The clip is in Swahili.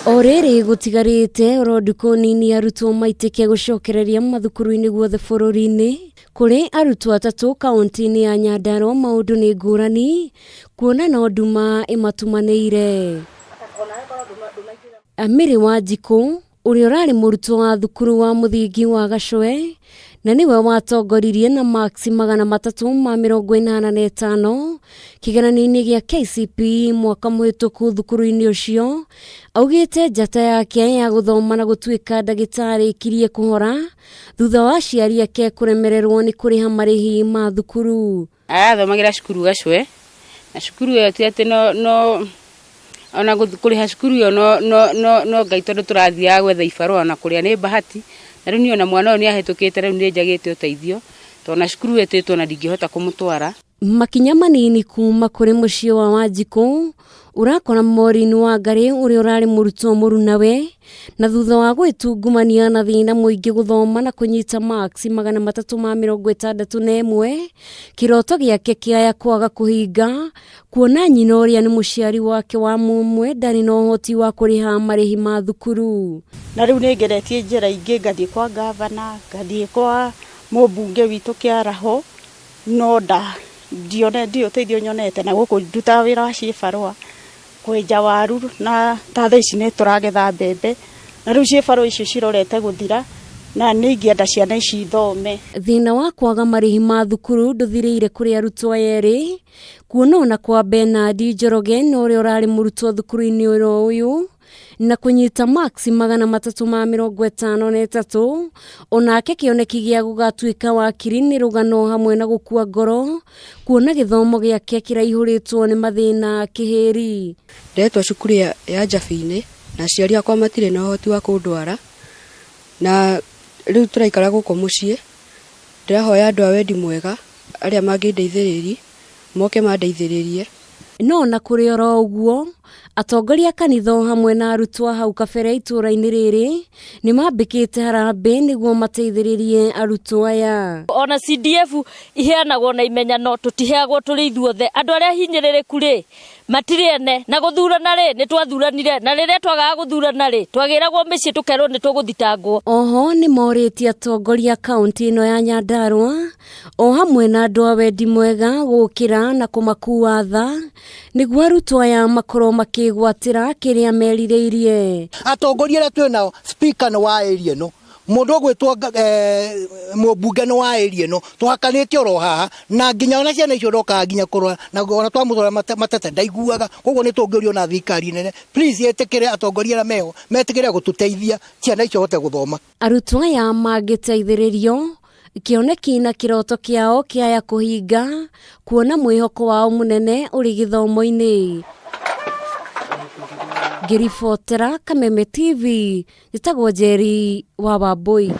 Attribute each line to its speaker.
Speaker 1: Orere gutigarite orodiko nini arutwo maitike gucokereria mathukuru-ini guothe bururi-ini kuri arutwo atatu kaunti-ini ya Nyandarua maundu ni ngurani kuona no nduma imatumaneire. Amiri wa Njiko uri urari murutwo wa thukuru wa muthingi wa Gacwe na niwe watongoririe na maksi 385 kigeranio-ini gia KCPE mwaka muhituku thukuru-ini ucio augite njata yake ya guthoma na gutuika ndagitari ikirie kuhora thutha wa aciari ake kuremererwo ni kuriha marihi ma thukuru.
Speaker 2: Athomagira cukuru Gacwe na cukuru iyo ti ati no ona kuriha cukuru iyo no ngai tondu turathia gwetha ibarua na kuria ni bahati na riu ona mwana ni ahetukite riu ni njagite uteithio tona cukuru etitwo na ndingihota kumutwara.
Speaker 1: Makinya manini kuma kuri mucio wa Wanjiko urakora morini wa ngari uri urari murutwo murunawe na thutha wa gwitungumania na thina muingi guthoma na kunyita maksi 361 kiroto giake kiaya kwaga kuhinga kuona nyina uria ni muciari wake wa mumwe ndari no hoti wa kuriha marihi ma thukuru.
Speaker 3: Na riu ni ngeretie njira ingi ngathie kwa gavana ngathie kwa mubunge witu Kiaraho no ndione uteithio nyonete na guku nduta wira wa cibarua kwenja waru na tatha ici ni turagetha mbembe na riu cibarua icio cirorete guthira na ni ingienda ciana ici thome.
Speaker 1: Thina wa kwaga marihi ma thukuru nduthireire kuri arutwo eri kuona ona kwa Bernard Njoroge no uri urari murutwo thukuru-ini uyu na kunyita maksi 353 onake kioneki gia gugatuika wakiri ni rugano hamwe na gukua ngoro kuona githomo giake kiraihuritwo ni mathina kiheri.
Speaker 4: Ndetwa cukuru ya Njabini na ciari akwa matire na hoti wa kundwara na riu turaikara guko mucii ndirahoya andu a wendi mwega aria mangindeithiririe moke mandeithiririe.
Speaker 1: No na kuri oro uguo atongoria kanitho hamwe na arutwo hau kabere itura-ini riri ni mambikite harambe niguo mateithiririe arutwo aya.
Speaker 5: Ona CDF iheanagwo na imenyano tutiheagwo turi ithuothe andu aria hinyiririku ri matiriene na guthurana ri ni twathuranire na riria twagaga guthurana ri twagiragwo micii tukerwo ni tuguthitangwo.
Speaker 1: Oho ni moriti atongoria kaunti ino ya Nyandarua o hamwe na andu a wendi mwega gukira na kumakua tha niguo arutwo aya makorwo makigwatira kiria merirĩirie.
Speaker 6: Atongoria aria twi nao speaker no wa area no mundu ogwitwo mubunge no wa area no twakanite oro haha na nginya ona ciana icio ndoka nginya kurwa na ona twamutwara matete ndaiguaga koguo ni tungirio na thirikari nene please yetekere atongoria aria meho metekere gututeithia ciana icio hote guthoma.
Speaker 1: Arutwo aya mangiteithĩrĩrio kioneki na kiroto kiao kiaya kuhinga kuona mwihoko wao munene uri githomo-ini. Ngiribotera Kameme TV, njitagwo Njeri wa Wambui.